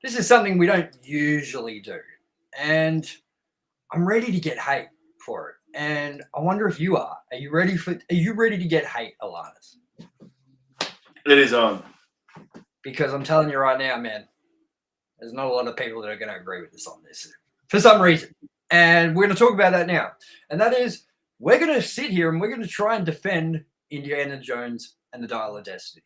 this is something we don't usually do. And I'm ready to get hate for it. And I wonder if you are. Are you ready to get hate, Alannis? It is on. Because I'm telling you right now, man, there's not a lot of people that are going to agree with us on this for some reason. And we're going to talk about that now. And that is, we're going to sit here and we're going to try and defend Indiana Jones and the Dial of Destiny.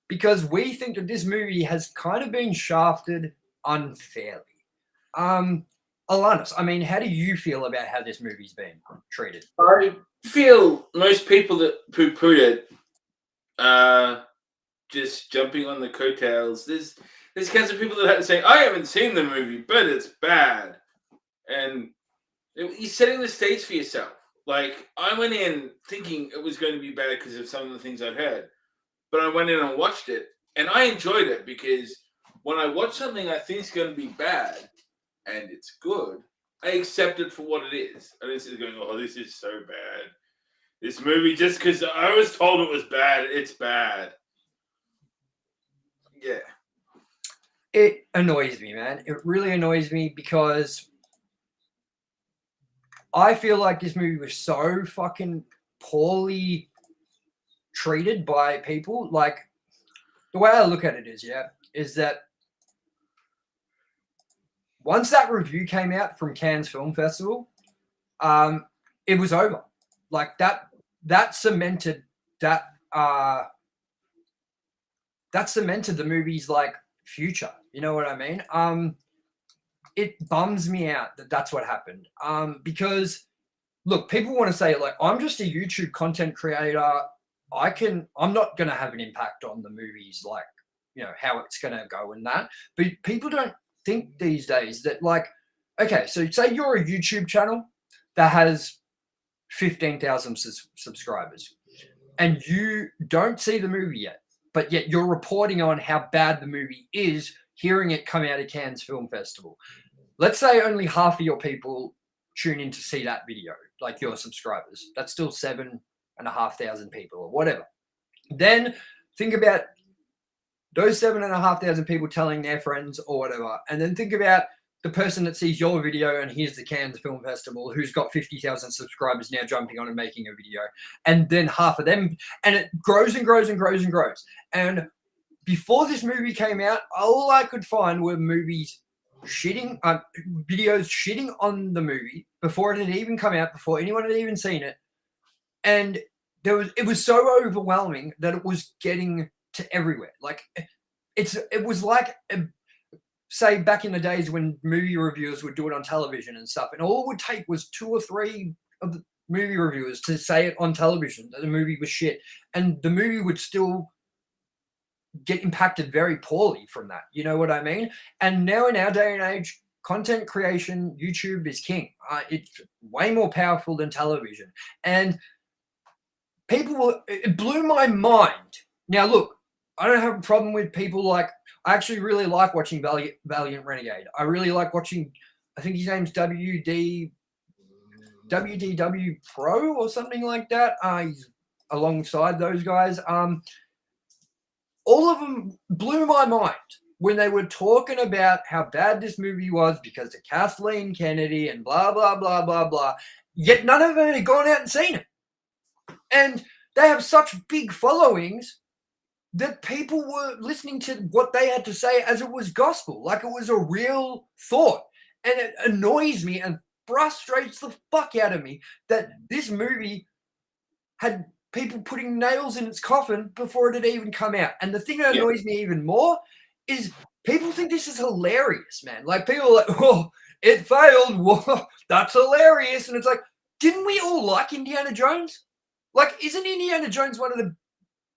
Because we think that this movie has kind of been shafted unfairly. Alannis, I mean, how do you feel about how this movie's been treated? I feel most people that poo-poo it just jumping on the coattails. There's kinds of people that have to say, I haven't seen the movie, but it's bad. And you're setting the stage for yourself. Like, I went in thinking it was going to be bad because of some of the things I'd heard. But I went in and watched it, and I enjoyed it because when I watch something I think is going to be bad, and it's good, I accept it for what it is. I don't sit going, oh, this is so bad. This movie, just because I was told it was bad, it's bad. Yeah. It annoys me, man. It really annoys me because I feel like this movie was so fucking poorly treated by people. Like, the way I look at it is that once that review came out from Cannes Film Festival, it was over. Like, that cemented the movie's like future. You know what I mean? It bums me out that that's what happened. Because look, people want to say, like, I'm just a YouTube content creator. I'm not going to have an impact on the movies, like, you know, how it's going to go and that. But people don't think these days that, like, okay, so say you're a YouTube channel that has 15,000 subscribers and you don't see the movie yet, but yet you're reporting on how bad the movie is, hearing it come out of Cannes Film Festival. Let's say only half of your people tune in to see that video, like your subscribers. That's still 7,500 people or whatever. Then think about those 7,500 people telling their friends or whatever. And then think about the person that sees your video and hears the Cannes Film Festival who's got 50,000 subscribers now jumping on and making a video. And then half of them, and it grows and grows and grows and grows. And before this movie came out, all I could find were videos shitting on the movie before it had even come out, before anyone had even seen it. And it was so overwhelming that it was getting to everywhere. Like, it was like, say, back in the days when movie reviewers would do it on television and stuff, and all it would take was 2 or 3 of the movie reviewers to say it on television that the movie was shit, and the movie would still get impacted very poorly from that. You know what I mean? And now in our day and age, content creation, YouTube is king. It's way more powerful than television. And it blew my mind. Now, look, I don't have a problem with people like, I actually really like watching Valiant Renegade. I really like watching, I think his name's WDW Pro or something like that. He's alongside those guys. All of them blew my mind when they were talking about how bad this movie was because of Kathleen Kennedy and blah, blah, blah, blah, blah. Yet none of them had gone out and seen it. And they have such big followings that people were listening to what they had to say as it was gospel, like it was a real thought. And it annoys me and frustrates the fuck out of me that this movie had people putting nails in its coffin before it had even come out. And the thing that annoys me even more is people think this is hilarious, man. Like, people are like, oh, it failed. Whoa, that's hilarious. And it's like, didn't we all like Indiana Jones? Like, isn't Indiana Jones one of the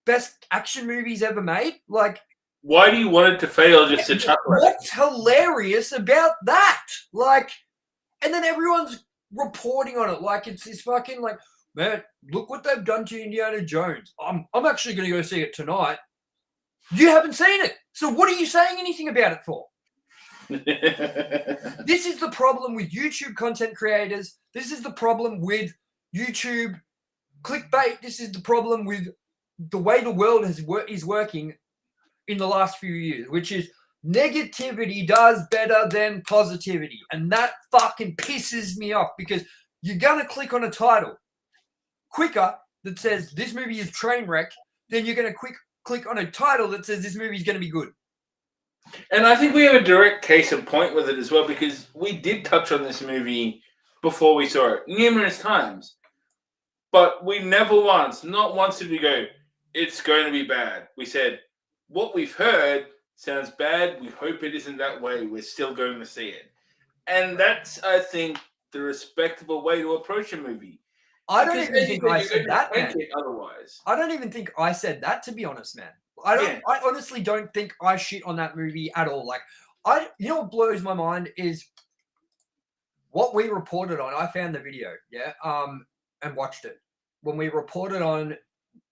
best action movies ever made? Like, why do you want it to fail just to chuckle? What's hilarious about that? Like, and then everyone's reporting on it like it's this fucking, like, man, look what they've done to Indiana Jones. I'm actually going to go see it tonight. You haven't seen it. So what are you saying anything about it for? This is the problem with YouTube content creators. This is the problem with YouTube clickbait. This is the problem with the way the world is working in the last few years, which is Negativity does better than positivity. And that fucking pisses me off because you're going to click on a title quicker that says this movie is train wreck, then you're going to click on a title that says this movie is going to be good. And I think we have a direct case in point with it as well, because we did touch on this movie before we saw it numerous times. But we never once, not once did we go, it's going to be bad. We said, what we've heard sounds bad. We hope it isn't that way. We're still going to see it. And that's, I think, the respectable way to approach a movie. I don't even think I said that, man. Otherwise, I don't even think I said that, to be honest, man. I honestly don't think I shit on that movie at all. Like, you know what blows my mind is what we reported on. I found the video, and watched it. When we reported on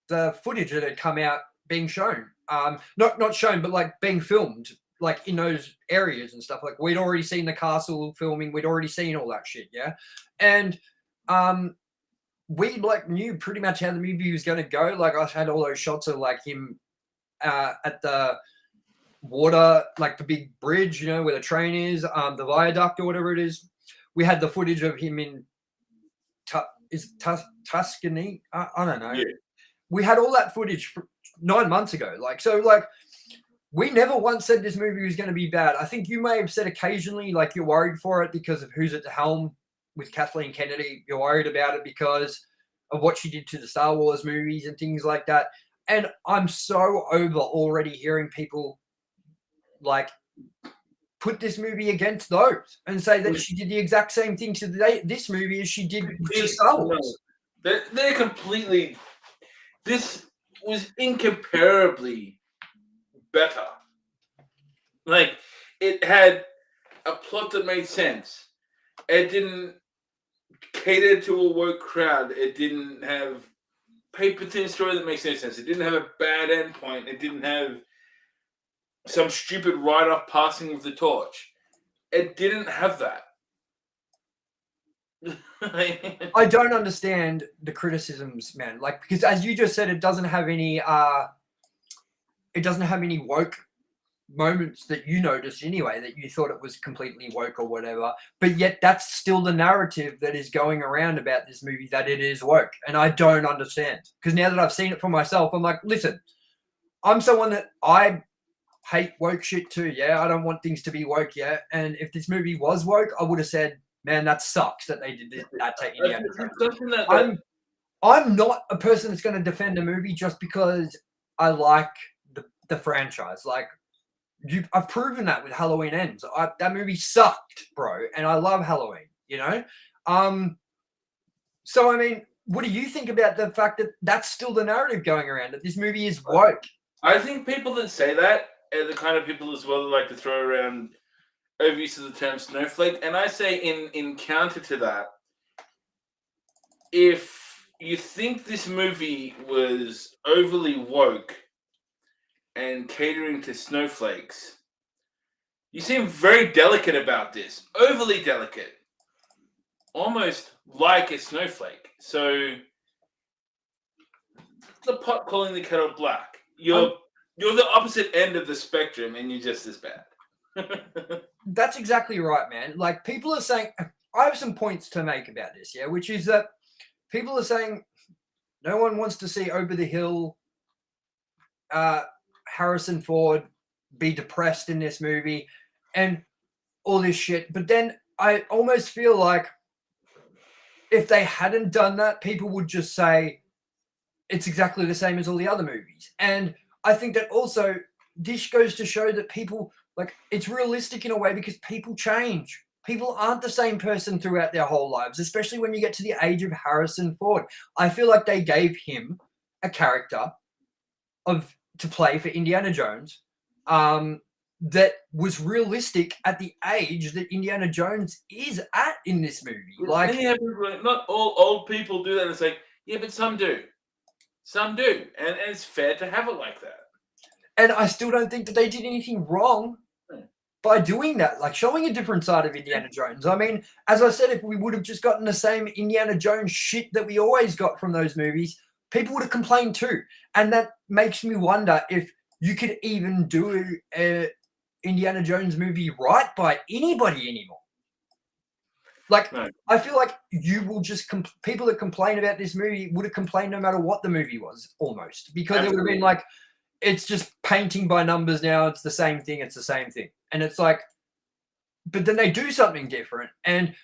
the footage that had come out being shown, not shown, but like being filmed, like in those areas and stuff. Like we'd already seen the castle filming, we'd already seen all that shit, and we like knew pretty much how the movie was going to go. Like I had all those shots of like him at the water, like the big bridge, where the train is, the viaduct or whatever it is. We had the footage of him in Tuscany. I don't know. Yeah. We had all that footage 9 months ago. We never once said this movie was going to be bad. I think you may have said occasionally, like you're worried for it because of who's at the helm with Kathleen Kennedy. You're worried about it because of what she did to the Star Wars movies and things like that. And I'm so over already hearing people like put this movie against those and say that she did the exact same thing to this movie as she did to Star Wars. They're completely. This was incomparably better. Like, it had a plot that made sense. It didn't cater to a woke crowd. It didn't have paper-thin story that makes no sense. It didn't have a bad endpoint. It didn't have some stupid write-off passing of the torch. It didn't have that. I don't understand the criticisms, man. Like, because as you just said, it doesn't have any woke moments that you noticed anyway, that you thought it was completely woke or whatever. But yet that's still the narrative that is going around about this movie, that it is woke. And I don't understand. Because now that I've seen it for myself, I'm like, listen, I'm someone that I hate woke shit too, I don't want things to be woke, and if this movie was woke, I would have said, man, that sucks that they did that to Indiana Jones. I'm not a person that's going to defend a movie just because I like the franchise. Like, I've proven that with Halloween Ends. That movie sucked, bro, and I love Halloween, So, I mean, what do you think about the fact that that's still the narrative going around, that this movie is woke? I think people that say that are the kind of people as well that like to throw around overuse of the term snowflake. And I say in counter to that, if you think this movie was overly woke and catering to snowflakes, you seem very delicate about this. Overly delicate. Almost like a snowflake. So, the pot calling the kettle black. You're the opposite end of the spectrum, and you're just as bad. That's exactly right, man. Like, people are saying, I have some points to make about this, which is that people are saying no one wants to see over the hill Harrison Ford be depressed in this movie and all this shit. But then I almost feel like if they hadn't done that, people would just say it's exactly the same as all the other movies. And I think that also this goes to show that people, like, it's realistic in a way because people change. People aren't the same person throughout their whole lives, especially when you get to the age of Harrison Ford. I feel like they gave him a character to play for Indiana Jones that was realistic at the age that Indiana Jones is at in this movie. Like, not all old people do that. It's like, yeah, but some do. Some do. And it's fair to have it like that. And I still don't think that they did anything wrong by doing that, like showing a different side of Indiana Jones. I mean, as I said, if we would have just gotten the same Indiana Jones shit that we always got from those movies, people would have complained too. And that makes me wonder if you could even do Indiana Jones movie right by anybody anymore. Like, No. I feel like you will just people that complain about this movie would have complained no matter what the movie was, almost, because it would have been like, it's just painting by numbers now. It's the same thing. It's the same thing, and it's like, but then they do something different, and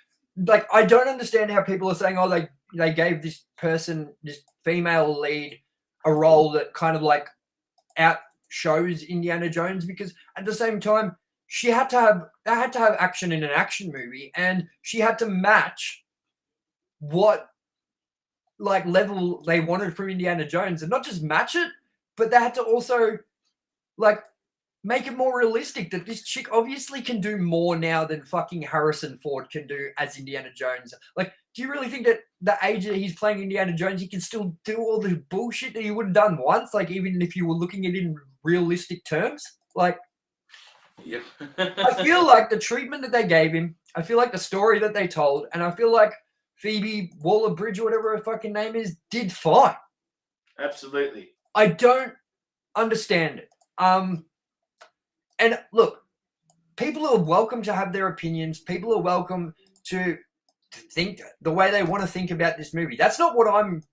like, I don't understand how people are saying, oh, they gave this person, this female lead, a role that kind of like outshows Indiana Jones, because at the same time, they had to have action in an action movie, and she had to match what like level they wanted from Indiana Jones, and not just match it, but they had to also like make it more realistic that this chick obviously can do more now than fucking Harrison Ford can do as Indiana Jones. Like, do you really think that the age that he's playing Indiana Jones, he can still do all the bullshit that he would have done once? Like, even if you were looking at it in realistic terms? Like, Yep. I feel like the treatment that they gave him, I feel like the story that they told, and I feel like Phoebe Waller-Bridge, or whatever her fucking name is, did fine. Absolutely. I don't understand it. And look, people are welcome to have their opinions. People are welcome to think the way they want to think about this movie. That's not what I'm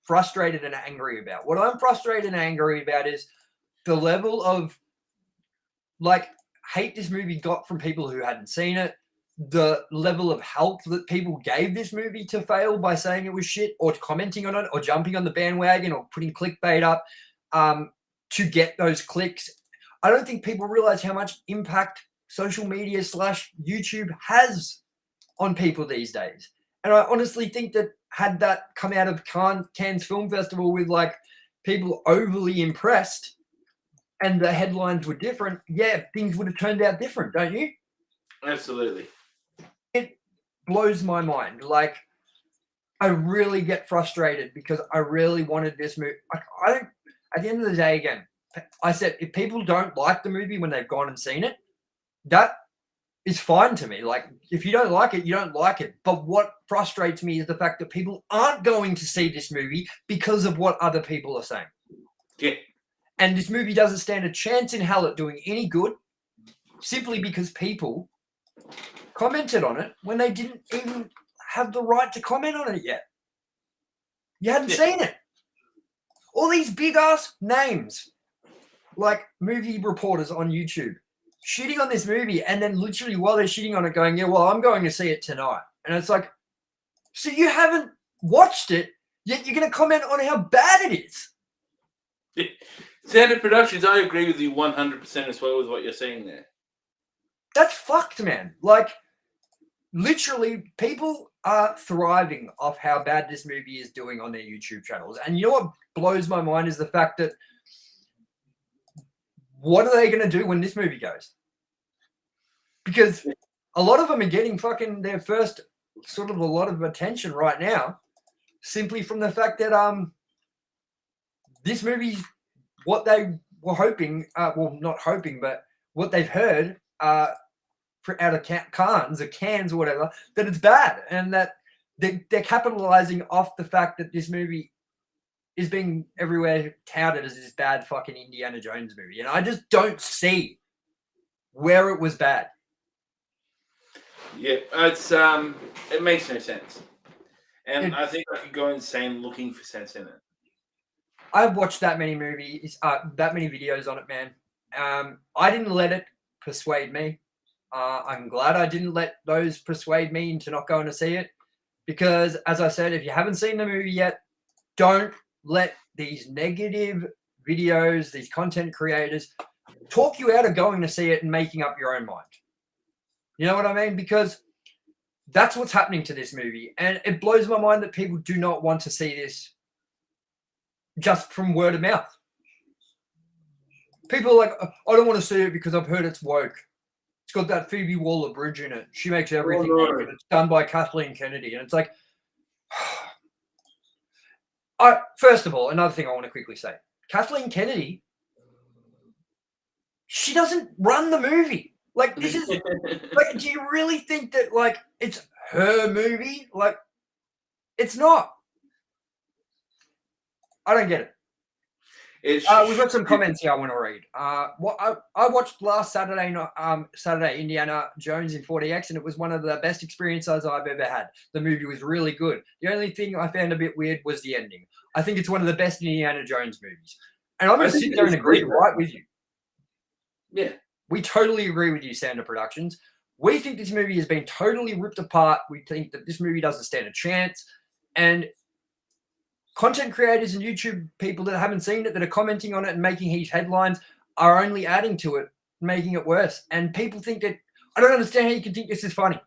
frustrated and angry about. What I'm frustrated and angry about is the level of like hate this movie got from people who hadn't seen it, the level of help that people gave this movie to fail by saying it was shit, or commenting on it, or jumping on the bandwagon, or putting clickbait up to get those clicks. I don't think people realize how much impact social media / YouTube has on people these days. And I honestly think that had that come out of Cannes Film Festival with like people overly impressed and the headlines were different, yeah, things would have turned out different, don't you? Absolutely. It blows my mind. Like, I really get frustrated because I really wanted this movie. Like, I don't, at the end of the day, again, I said, if people don't like the movie when they've gone and seen it, that is fine to me. Like, if you don't like it, you don't like it. But what frustrates me is the fact that people aren't going to see this movie because of what other people are saying. Yeah. And this movie doesn't stand a chance in hell at doing any good simply because people commented on it when they didn't even have the right to comment on it yet. You hadn't seen it. All these big-ass names, like movie reporters on YouTube, shitting on this movie, and then literally while they're shitting on it going, yeah, well, I'm going to see it tonight. And it's like, so you haven't watched it, yet you're going to comment on how bad it is. Standard Productions, I agree with you 100% as well with what you're saying there. That's fucked, man. Like, literally, people are thriving off how bad this movie is doing on their YouTube channels. And you know what blows my mind is the fact that what are they going to do when this movie goes? Because a lot of them are getting fucking their first sort of a lot of attention right now simply from the fact that this movie's what they were hoping, well, not hoping, but what they've heard out of Cannes or whatever, that it's bad, and that they're capitalizing off the fact that this movie is being everywhere touted as this bad fucking Indiana Jones movie. And I just don't see where it was bad. Yeah, it's it makes no sense. And I think I could go insane looking for sense in it. I've watched that many movies, that many videos on it, man. I didn't let it persuade me. I'm glad I didn't let those persuade me into not going to see it. Because, as I said, if you haven't seen the movie yet, don't let these negative videos, these content creators, talk you out of going to see it and making up your own mind. You know what I mean? Because that's what's happening to this movie. And it blows my mind that people do not want to see this just from word of mouth. People are like, I don't want to see it because I've heard it's woke. It's got that Phoebe Waller-Bridge in it. She makes everything woke, and it's done by Kathleen Kennedy. And it's like, first of all, another thing I want to quickly say. Kathleen Kennedy, she doesn't run the movie. Like, this is, like, do you really think that, like, it's her movie? Like, it's not. I don't get it. It's We've got some comments here I want to read. What I watched last Saturday, Saturday, Indiana Jones in 40X, and it was one of the best experiences I've ever had. The movie was really good. The only thing I found a bit weird was the ending. I think it's one of the best Indiana Jones movies. And I'm going to sit there and agree right with you. Yeah. We totally agree with you, Sander Productions. We think this movie has been totally ripped apart. We think that this movie doesn't stand a chance. And content creators and YouTube people that haven't seen it, that are commenting on it and making huge headlines, are only adding to it, making it worse. And people think that, I don't understand how you can think this is funny.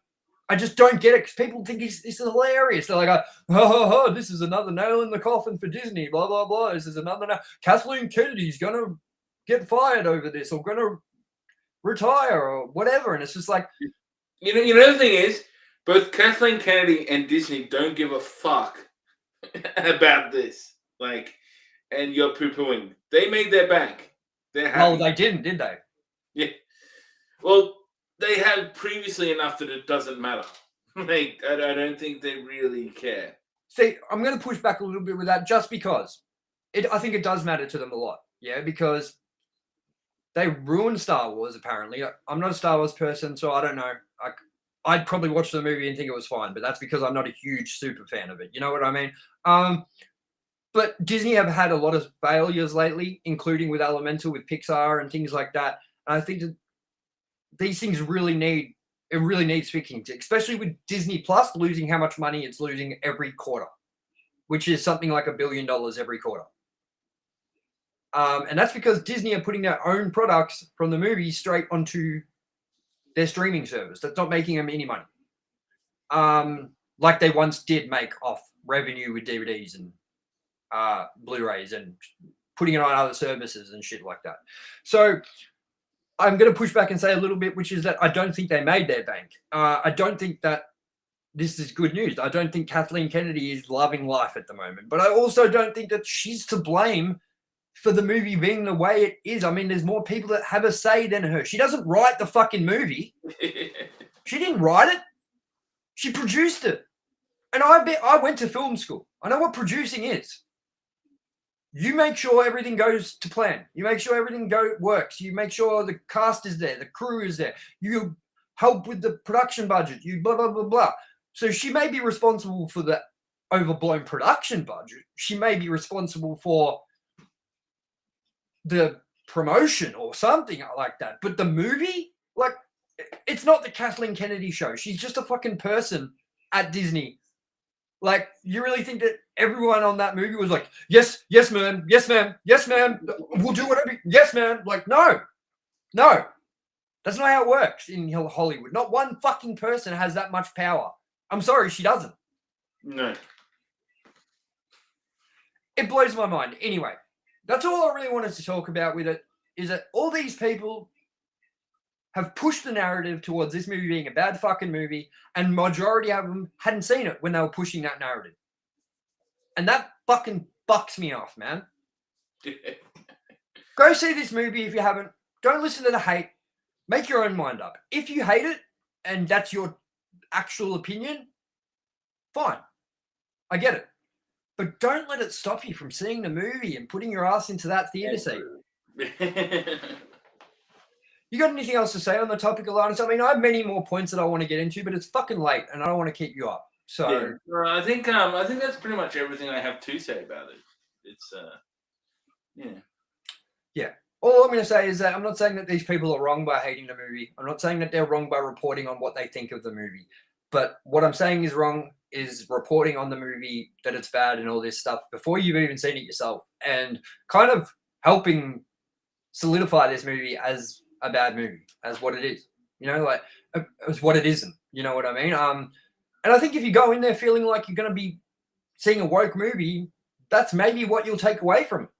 I just don't get it, because people think this is hilarious. They're like, oh, this is another nail in the coffin for Disney, blah, blah, blah. This is another nail. Kathleen Kennedy's going to get fired over this, or going to retire, or whatever. And it's just like, you know the thing is, both Kathleen Kennedy and Disney don't give a fuck about this. Like, and you're poo-pooing. They made their bank. They're happy. Well, they didn't, did they? Yeah. Well, they had previously enough that it doesn't matter. Like, I don't think they really care. See, I'm going to push back a little bit with that, just because I think it does matter to them a lot. Yeah, because they ruined Star Wars, apparently. I'm not a Star Wars person, so I don't know. I'd probably watch the movie and think it was fine, but that's because I'm not a huge super fan of it. You know what I mean? But Disney have had a lot of failures lately, including with Elemental, with Pixar and things like that. And I think that these things really needs fixing, especially with Disney Plus losing how much money it's losing every quarter, which is something like $1 billion every quarter. And that's because Disney are putting their own products from the movies straight onto their streaming service. That's not making them any money. Like they once did make off revenue with DVDs and Blu-rays and putting it on other services and shit like that. So I'm going to push back and say a little bit, which is that I don't think they made their bank. I don't think that this is good news. I don't think Kathleen Kennedy is loving life at the moment. But I also don't think that she's to blame for the movie being the way it is. I mean, there's more people that have a say than her. She doesn't write the fucking movie. She didn't write it. She produced it. And I went to film school. I know what producing is. You make sure everything goes to plan. You make sure everything works. You make sure the cast is there. The crew is there. You help with the production budget. You blah, blah, blah, blah. So she may be responsible for the overblown production budget. She may be responsible for the promotion or something like that. But the movie, like, it's not the Kathleen Kennedy show. She's just a fucking person at Disney. Like, you really think that everyone on that movie was like, yes, ma'am, yes, ma'am, yes, ma'am, we'll do whatever, yes, ma'am. Like, no. That's not how it works in Hollywood. Not one fucking person has that much power. I'm sorry, she doesn't. No. It blows my mind. Anyway, that's all I really wanted to talk about with it, is that all these people have pushed the narrative towards this movie being a bad fucking movie, and majority of them hadn't seen it when they were pushing that narrative. And that fucking bucks me off, man. Go see this movie if you haven't. Don't listen to the hate. Make your own mind up. If you hate it, and that's your actual opinion, fine. I get it. But don't let it stop you from seeing the movie and putting your ass into that theater seat. You got anything else to say on the topic, Alannis? I mean, I have many more points that I want to get into, but it's fucking late, and I don't want to keep you up. So yeah. I think that's pretty much everything I have to say about it. It's yeah. All I'm going to say is that I'm not saying that these people are wrong by hating the movie. I'm not saying that they're wrong by reporting on what they think of the movie. But what I'm saying is wrong is reporting on the movie that it's bad and all this stuff before you've even seen it yourself, and kind of helping solidify this movie as a bad movie, as what it is, you know, like as what it isn't, you know what I mean? And I think if you go in there feeling like you're going to be seeing a woke movie, that's maybe what you'll take away from it.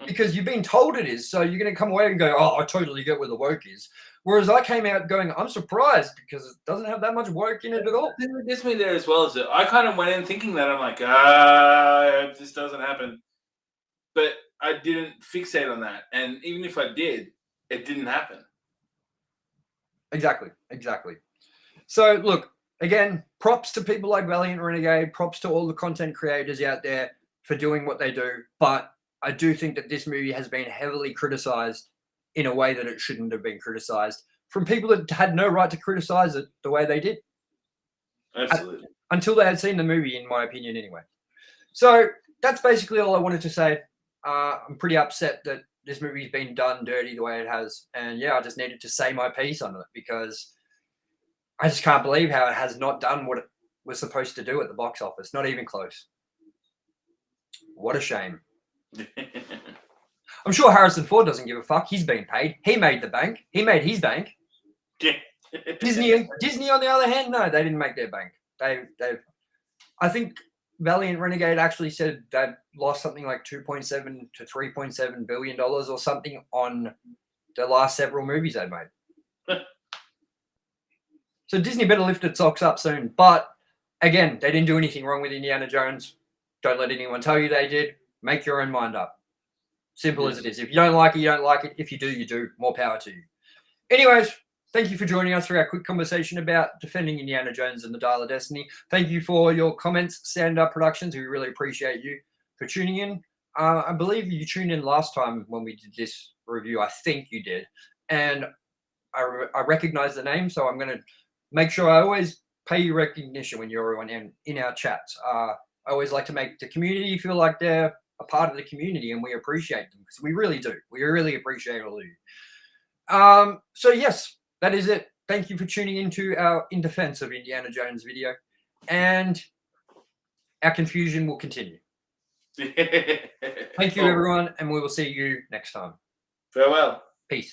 Because you've been told it is, so you're going to come away and go, oh, I totally get where the woke is. Whereas I came out going, I'm surprised because it doesn't have that much woke in it at all. The thing that gets me there as well is that I kind of went in thinking that I'm like, I hope this doesn't happen. But I didn't fixate on that. And even if I did, it didn't happen. Exactly. So, look, again, props to people like Valiant Renegade, props to all the content creators out there for doing what they do. But I do think that this movie has been heavily criticized in a way that it shouldn't have been criticized from people that had no right to criticize it the way they did. Absolutely. Until they had seen the movie, in my opinion, anyway. So that's basically all I wanted to say. I'm pretty upset that this movie's been done dirty the way it has. And yeah, I just needed to say my piece on it because I just can't believe how it has not done what it was supposed to do at the box office. Not even close. What a shame. I'm sure Harrison Ford doesn't give a fuck. He's been paid. He made the bank. He made his bank. Disney, on the other hand, no, they didn't make their bank. I think Valiant Renegade actually said they lost something like $2.7 to $3.7 billion or something on the last several movies they made. So Disney better lift its socks up soon. But again, they didn't do anything wrong with Indiana Jones. Don't let anyone tell you they did. Make your own mind up. Simple as it is. If you don't like it, you don't like it. If you do, you do. More power to you. Anyways, thank you for joining us for our quick conversation about defending Indiana Jones and the Dial of Destiny. Thank you for your comments, Stand Up Productions. We really appreciate you for tuning in. I believe you tuned in last time when we did this review. I think you did. And I recognize the name, so I'm going to make sure I always pay you recognition when you're in our chats. I always like to make the community feel like they're a part of the community, and we appreciate them because we really do. We really appreciate all of you. So yes, that is it. Thank you for tuning into our In Defense of Indiana Jones video, and our confusion will continue. Thank you, everyone, and we will see you next time. Farewell. Peace.